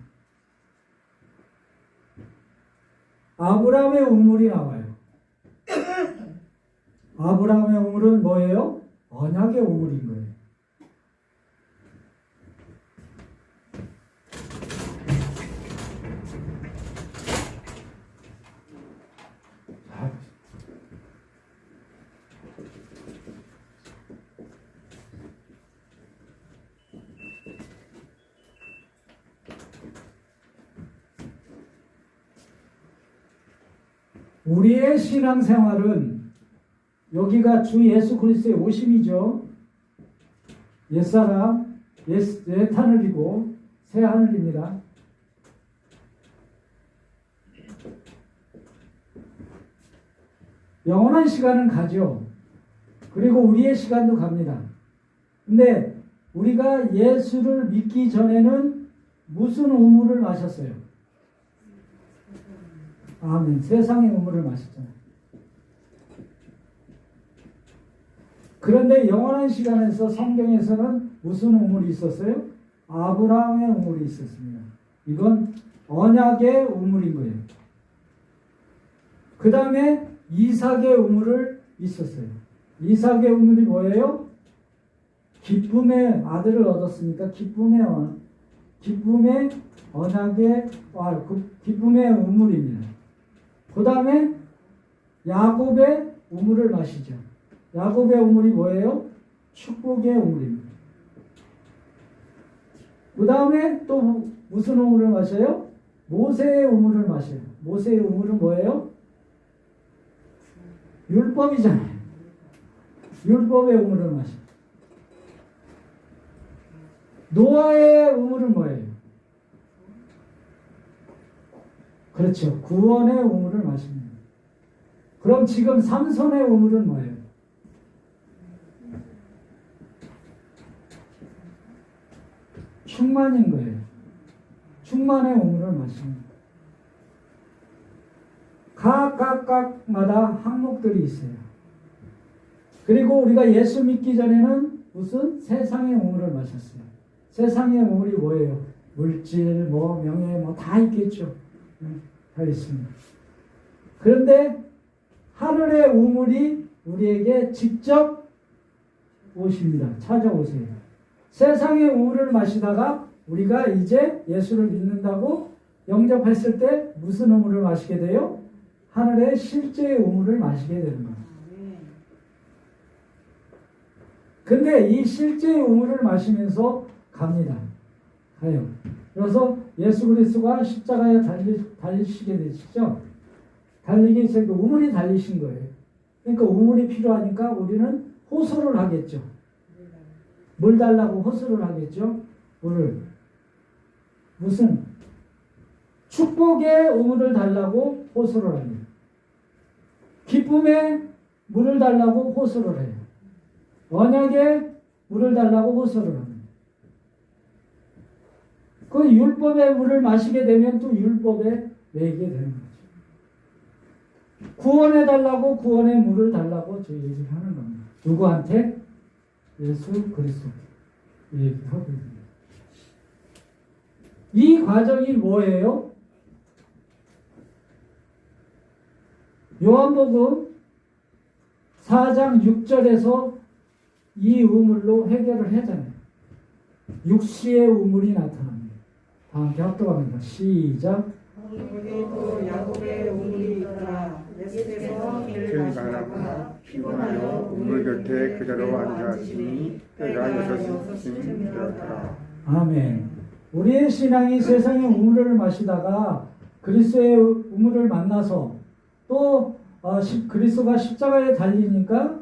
아브라함의 우물이 나와요. 아브라함의 우물은 뭐예요? 언약의 우물인 거예요. 우리의 신앙생활은 여기가 주 예수 그리스도의 오심이죠. 옛사람, 옛 하늘이고 새 하늘입니다. 영원한 시간은 가죠. 그리고 우리의 시간도 갑니다. 근데 우리가 예수를 믿기 전에는 무슨 우물을 마셨어요? 아멘. 세상의 우물을 마셨잖아요. 그런데 영원한 시간에서 성경에서는 무슨 우물이 있었어요? 아브라함의 우물이 있었습니다. 이건 언약의 우물인 거예요. 그 다음에 이삭의 우물을 있었어요. 이삭의 우물이 뭐예요? 기쁨의 아들을 얻었으니까 기쁨의 언약의 기쁨의 우물입니다. 그 다음에 야곱의 우물을 마시죠. 야곱의 우물이 뭐예요? 축복의 우물입니다. 그 다음에 또 무슨 우물을 마셔요? 모세의 우물을 마셔요. 모세의 우물은 뭐예요? 율법이잖아요. 율법의 우물을 마셔요. 노아의 우물은 뭐예요? 그렇죠. 구원의 우물을 마십니다. 그럼 지금 삼손의 우물은 뭐예요? 충만인 거예요. 충만의 우물을 마십니다. 각마다 항목들이 있어요. 그리고 우리가 예수 믿기 전에는 무슨 세상의 우물을 마셨어요. 세상의 우물이 뭐예요? 물질, 명예, 다 있겠죠. 다 있습니다. 그런데 하늘의 우물이 우리에게 직접 오십니다. 찾아오세요. 세상의 우물을 마시다가 우리가 이제 예수를 믿는다고 영접했을 때 무슨 우물을 마시게 돼요? 하늘의 실제의 우물을 마시게 되는 거예요. 근데 이 실제의 우물을 마시면서 갑니다. 가요. 그래서 예수 그리스도가 십자가에 달리시게 되시죠. 달리기 전에 우물이 달리신 거예요. 그러니까 우물이 필요하니까 우리는 호소를 하겠죠. 물 달라고 호소를 하겠죠. 물을. 무슨 축복의 우물을 달라고 호소를 합니다. 기쁨의 물을 달라고 호소를 해요. 언약의 물을 달라고 호소를 합니다. 그 율법의 물을 마시게 되면 또 율법에 매이게 되는 거죠. 구원해 달라고 구원의 물을 달라고 저 얘기를 하는 겁니다. 누구한테? 예수 그리스도 얘기하고 있습니다. 이 과정이 뭐예요? 요한복음 4장 6절에서 이 우물로 해결을 하잖아요. 육시의 우물이 나타납니다. 다 함께 합독합니다. 시작. 거기도 야곱의 우물이 있더라. 예수께서 길을 가다가 피곤하여 우물 곁에 그대로 앉았으니 때가 6시쯤 되었더라. 아멘. 우리의 신앙이 세상의 우물을 마시다가 그리스도의 우물을 만나서 또 그리스도가 십자가에 달리니까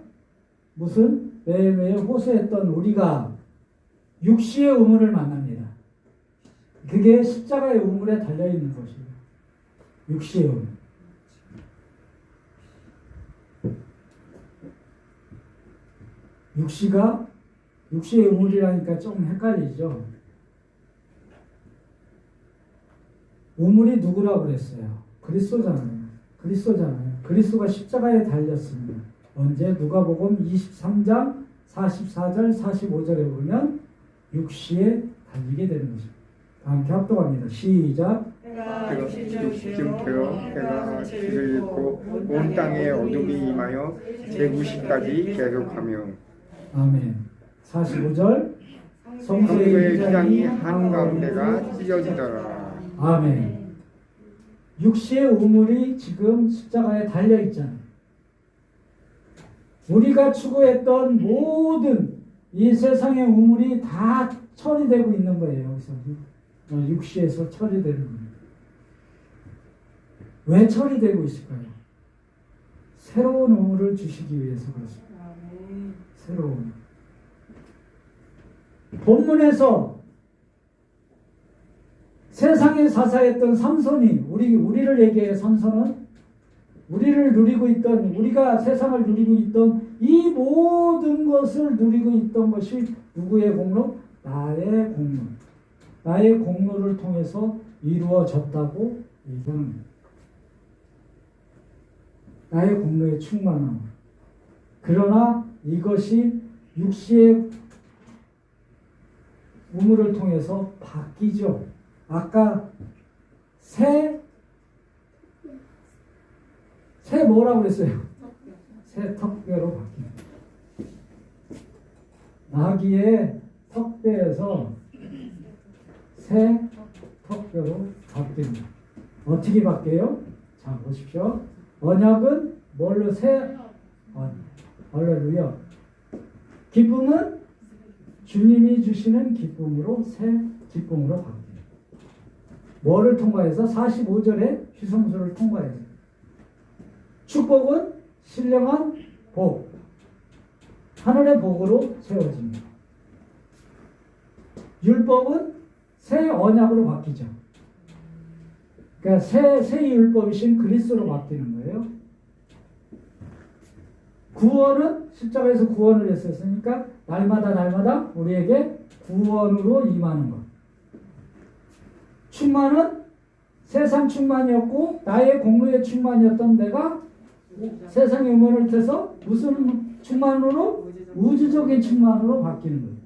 무슨 매일매일 호소했던 우리가 육시의 우물을 만납니다. 그게 십자가의 우물에 달려있는 것이에요. 육시의 우물. 육시의 우물이라니까 좀 헷갈리죠. 우물이 누구라고 그랬어요? 그리스도잖아요. 그리스도가 십자가에 달렸습니다. 언제? 누가복음 23장 44절 45절에 보면 육시에 달리게 되는 것입니다. 함께 합독합니다. 시작. 해가 6시쯤 되어 해가 길을 잃고 온 땅에 어둠이 임하여 제9시까지 계속하며 아멘. 45절. 성소의 성소의 휘장이 휘장이 한가운데가 찢어지더라. 아멘. 육시의 우물이 지금 십자가에 달려 있잖아요. 우리가 추구했던 모든 이 세상의 우물이 다 처리되고 있는 거예요. 여기서 육시에서 처리되는 겁니다. 왜 처리되고 있을까요? 새로운 우물을 주시기 위해서 그렇습니다. 새로운. 본문에서 세상에 사사했던 삼손이 우리를 얘기해요. 삼손은 우리를 누리고 있던, 우리가 세상을 누리고 있던 이 모든 것을 누리고 있던 것이 누구의 공로? 나의 공로. 나의 공로를 통해서 이루어졌다고 얘기합니다. 나의 공로에 충만함. 그러나 이것이 육시의 우물을 통해서 바뀌죠. 아까 새 뭐라고 그랬어요? 새 턱뼈로 바뀝니다. 나귀의 턱뼈에서 새 턱뼈로 바뀝니다. 어떻게 바뀌어요? 자, 보십시오. 언약은 뭘로 할렐루야. 기쁨은 주님이 주시는 기쁨으로 새 기쁨으로 바뀝니다. 뭐를 통과해서? 45절에 휘성수를 통과해서. 축복은 신령한 복, 하늘의 복으로 세워집니다. 율법은 새 언약으로 바뀌죠. 그러니까 새 율법이신 그리스도로 바뀌는 거예요. 구원은 십자가에서 구원을 했었으니까 날마다 우리에게 구원으로 임하는 것. 충만은 세상 충만이었고 나의 공로의 충만이었던 내가 세상의 음원을 태서 무슨 충만으로? 우주적인 충만으로 바뀌는 거예요.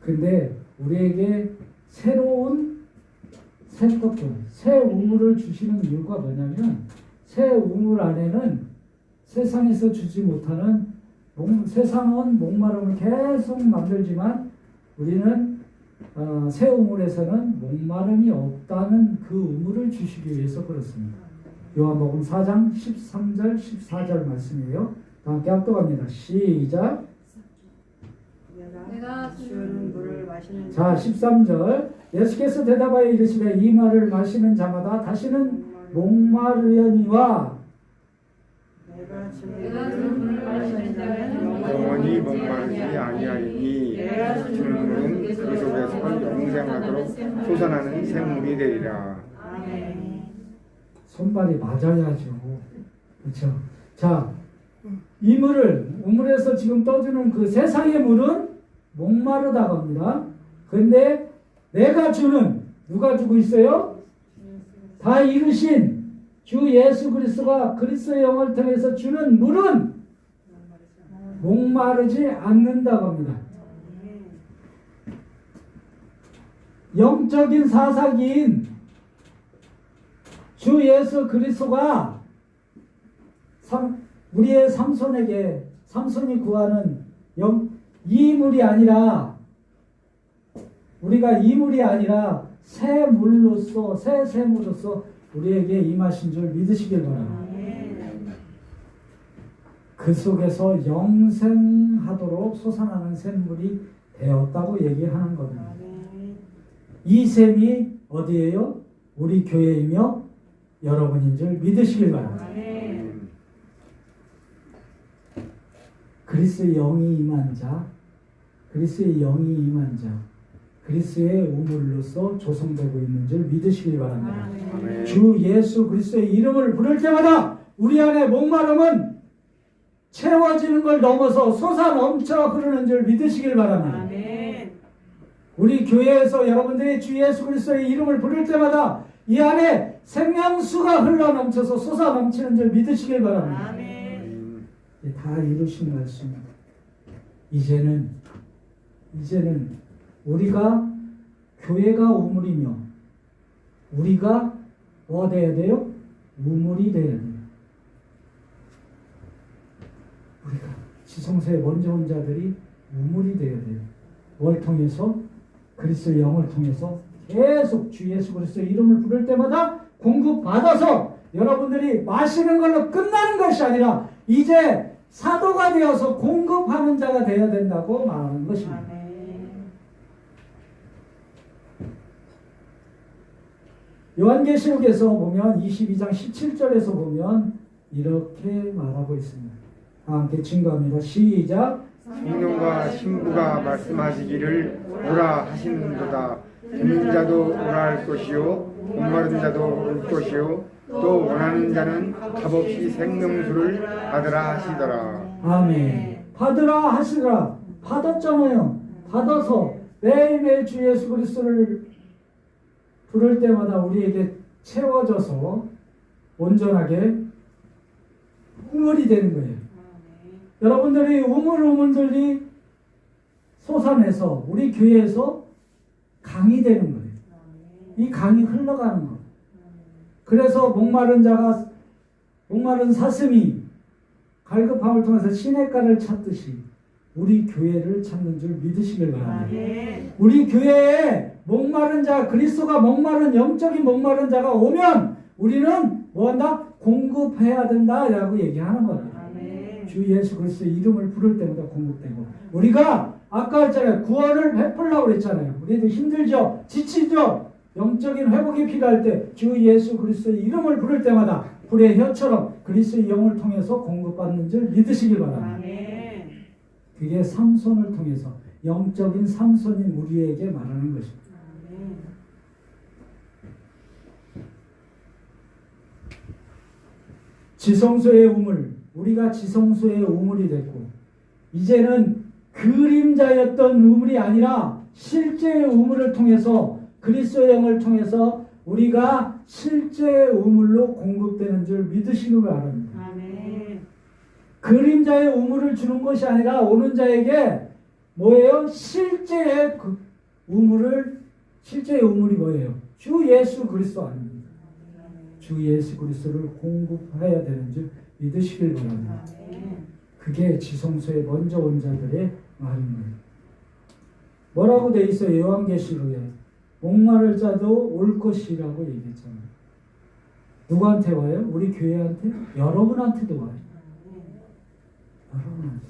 근데 우리에게 새로운 새 우물을 주시는 이유가 뭐냐면 새 우물 안에는 세상에서 주지 못하는 세상은 목마름을 계속 만들지만 우리는 새 우물에서는 목마름이 없다는 그 우물을 주시기 위해서 그렇습니다. 요한복음 4장 13절 14절 말씀이에요. 함께 합독합니다. 시작. 내가 주는 물을 마시는 자, 13절. 예수께서 대답하여 이르시되 이 말을 마시는 자마다 다시는 목마르려니와 내가 주를 마시는 자는 영원히 목마르지 아니하리니 주는 그 속에서 영생하도록 솟아나는 샘물이 되리라. 아멘. 손발이 맞아야죠. 그렇죠? 자, 이 물을 우물에서 지금 떠주는 그 세상의 물은 목마르다고 합니다. 근데 내가 주는, 누가 주고 있어요? 다 이루신 주 예수 그리스도가 그리스도의 영을 통해서 주는 물은 목마르지 않는다고 합니다. 영적인 사사기인 주 예수 그리스도가 우리의 삼손이 구하는 이물이 아니라, 우리가 이물이 아니라 새 물로서, 새 샘으로서 우리에게 임하신 줄 믿으시길 바랍니다. 그 속에서 영생하도록 솟아나는 샘물이 되었다고 얘기하는 겁니다. 이 샘이 어디예요? 우리 교회이며 여러분인 줄 믿으시길 바랍니다. 그리스도의 영이 임한 자, 그리스도의 영이 임한 자, 그리스도의 우물로서 조성되고 있는 줄 믿으시길 바랍니다. 아멘. 주 예수 그리스도의 이름을 부를 때마다 우리 안에 목마름은 채워지는 걸 넘어서 솟아 넘쳐 흐르는 줄 믿으시길 바랍니다. 우리 교회에서 여러분들이 주 예수 그리스도의 이름을 부를 때마다 이 안에 생명수가 흘러 넘쳐서 솟아 넘치는 줄 믿으시길 바랍니다. 다 이루신 말씀. 이제는 우리가 교회가 우물이며 우리가 뭐 돼야 돼요? 우물이 돼야 돼요. 우리가 지성소에 먼저 온 자들이 우물이 돼야 돼요. 뭘 통해서? 그리스도의 영을 통해서 계속 주 예수 그리스도의 이름을 부를 때마다 공급받아서 여러분들이 마시는 걸로 끝나는 것이 아니라 이제 사도가 되어서 공급하는 자가 되어야 된다고 말하는 것입니다. 요한계시록에서 보면 22장 17절에서 보면 이렇게 말하고 있습니다. 함께 증거합니다. 시작. 성령과 신부가 말씀하시기를 오라 하시는도다. 듣는 자도 오라 할 것이요 목마른 자도 올 것이요 또 원하는 자는 값없이 생명수를 받으라 하시더라. 아멘. 받으라 하시더라. 받았잖아요. 받아서 매일매일 주 예수 그리스도를 부를 때마다 우리에게 채워져서 온전하게 우물이 되는 거예요. 여러분들이 우물들이 솟아내서 우리 교회에서 강이 되는 거예요. 이 강이 흘러가는 거예요. 그래서 목마른 사슴이 갈급함을 통해서 시냇가를 찾듯이 우리 교회를 찾는 줄 믿으시길 바랍니다. 우리 교회에 목마른 자, 그리스도가 목마른 영적인 목마른 자가 오면 우리는 뭐한다? 공급해야 된다라고 얘기하는 겁니다. 주 예수 그리스도의 이름을 부를 때마다 공급되고, 우리가 아까 했잖아요. 구원을 베풀려고 그랬잖아요. 우리도 힘들죠? 지치죠? 영적인 회복이 필요할 때 주 예수 그리스도의 이름을 부를 때마다 불의 혀처럼 그리스도의 영을 통해서 공급받는 줄 믿으시길 바랍니다. 그게 삼손을 통해서 영적인 삼손인 우리에게 말하는 것입니다. 지성소의 우물, 우리가 지성소의 우물이 됐고 이제는 그림자였던 우물이 아니라 실제의 우물을 통해서 그리스도의 영을 통해서 우리가 실제의 우물로 공급되는 줄 믿으시길 바랍니다. 그림자의 우물을 주는 것이 아니라 오는 자에게 뭐예요? 실제의 그 실제의 우물이 뭐예요? 주 예수 그리스도 아닙니다. 주 예수 그리스도를 공급해야 되는 줄 믿으시길 바랍니다. 그게 지성소에 먼저 온 자들의 말입니다. 뭐라고 돼 있어요? 요한계시록에 목마를 자도 올 것이라고 얘기했잖아요. 누구한테 와요? 우리 교회한테? 여러분한테도 와요. 여러분한테.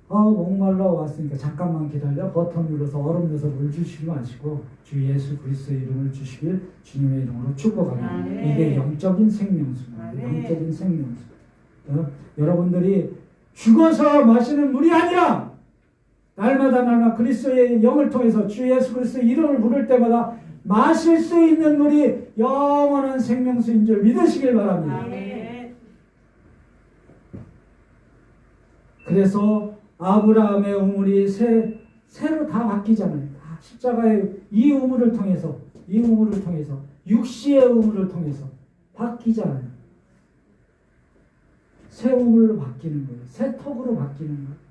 목말라 왔으니까 잠깐만 기다려. 버튼 눌러서 얼음 넣어서 물 주시지 마시고 주 예수 그리스도의 이름을 주시길 주님의 이름으로 축복합니다. 이게 영적인 생명수입니다. 영적인 생명수. 여러분들이 죽어서 마시는 물이 아니라 날마다 그리스도의 영을 통해서 주 예수 그리스도의 이름을 부를 때마다 마실 수 있는 물이 영원한 생명수인 줄 믿으시길 바랍니다. 그래서 아브라함의 우물이 새로 다 바뀌잖아요. 다 십자가의 이 우물을 통해서 육시의 우물을 통해서 바뀌잖아요. 새 우물로 바뀌는 거예요. 새 턱으로 바뀌는 거예요.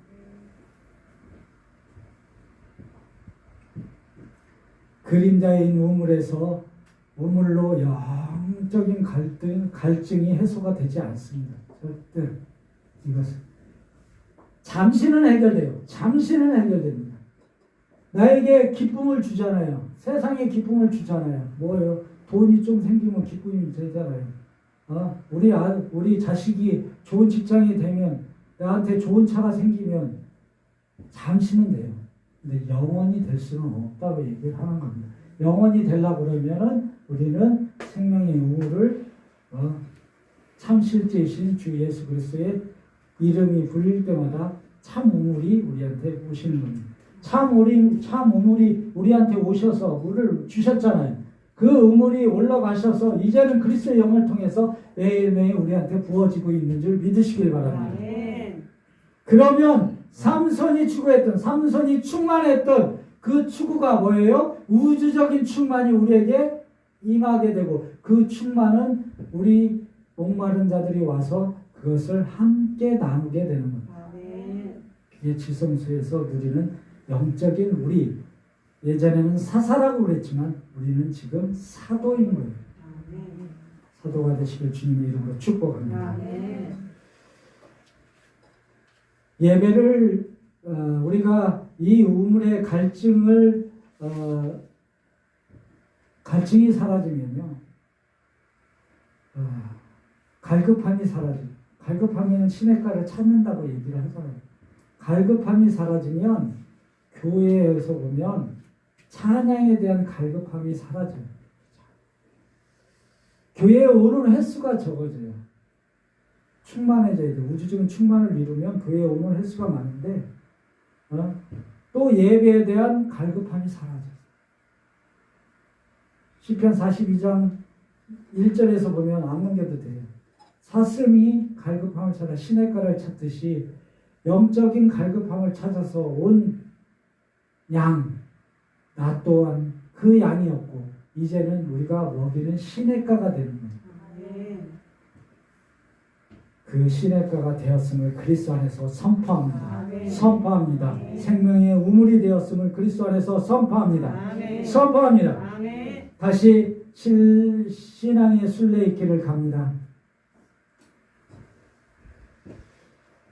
그림자인 우물에서 우물로 영적인 갈증이 해소가 되지 않습니다. 절대 이것은 잠시는 해결돼요. 잠시는 해결됩니다. 나에게 기쁨을 주잖아요. 세상에 기쁨을 주잖아요. 뭐예요? 돈이 좀 생기면 기쁨이 되잖아요. 우리 자식이 좋은 직장이 되면, 나한테 좋은 차가 생기면 잠시는 돼요. 근데 영원히 될 수는 없다고 얘기를 하는 겁니다. 영원히 되려고 그러면은 우리는 생명의 우물을 참 실제이신 주 예수 그리스도의 이름이 불릴 때마다 참 우물이 우리한테 오시는 겁니다. 참 우물이 우리한테 오셔서 물을 주셨잖아요. 그 우물이 올라가셔서 이제는 그리스도의 영을 통해서 매일매일 우리한테 부어지고 있는 줄 믿으시길 바랍니다. 그러면 삼손이 충만했던 그 추구가 뭐예요? 우주적인 충만이 우리에게 임하게 되고, 그 충만은 우리 목마른 자들이 와서 그것을 함께 나누게 되는 겁니다. 그게 지성소에서 누리는 영적인 우리. 예전에는 사사라고 그랬지만 우리는 지금 사도인 거예요. 사도가 되시길 주님의 이름으로 축복합니다. 예배를 우리가 이 우물의 갈증이 사라지면요, 갈급함이 사라져요. 갈급함에는 시냇가를 찾는다고 얘기를 하잖아요. 갈급함이 사라지면 교회에서 보면 찬양에 대한 갈급함이 사라져요. 교회에 오는 횟수가 적어져요. 충만해져야 돼요. 우주적인 충만을 이루면 교회에 오는 횟수가 많은데 또 예배에 대한 갈급함이 사라져요. 시편 42장 1절에서 보면 안 넘겨도 돼요. 사슴이 갈급함을 찾아 시냇가를 찾듯이 영적인 갈급함을 찾아서 온 양, 나 또한 그 양이었고 이제는 우리가 먹이는 시냇가가 되는 거예요. 그 시냇가가 되었음을 그리스도 안에서 선포합니다. 선포합니다. 생명의 우물이 되었음을 그리스도 안에서 선포합니다. 선포합니다. 다시 신앙의 순례의 갑니다.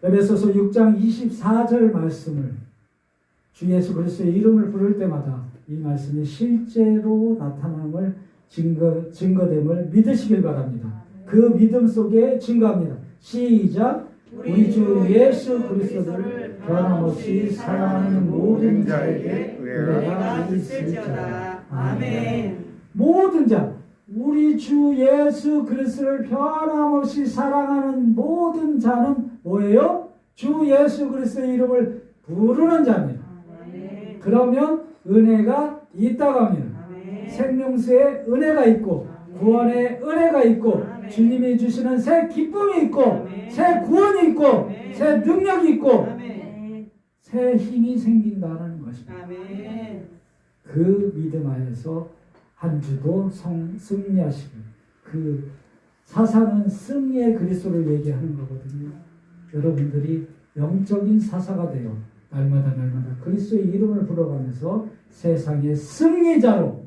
에베소서 6장 24절 말씀을 주 예수 그리스도의 이름을 부를 때마다 이 말씀이 실제로 나타남을 증거됨을 믿으시길 바랍니다. 그 믿음 속에 증거합니다. 시작. 우리 주 예수 그리스도를 변함없이 사랑하는 모든 자에게 은혜가 있을지어다. 아멘. 모든 자, 우리 주 예수 그리스도를 변함없이 사랑하는 모든 자는 뭐예요? 주 예수 그리스도의 이름을 부르는 자입니다. 그러면 은혜가 있다고 합니다. 생명수에 은혜가 있고 구원의 은혜가 있고 주님이 주시는 새 기쁨이 있고 새 구원이 있고 새 능력이 있고 새 힘이 생긴다는 것입니다. 그 믿음 안에서 한 주도 승리하시고, 그 사사는 승리의 그리스도를 얘기하는 거거든요. 여러분들이 영적인 사사가 되어 날마다 그리스도의 이름을 불러가면서 세상의 승리자로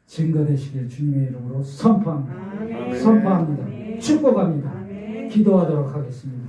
증거되시길 주님의 이름으로 선포합니다. 선포합니다. 축복합니다. 기도하도록 하겠습니다.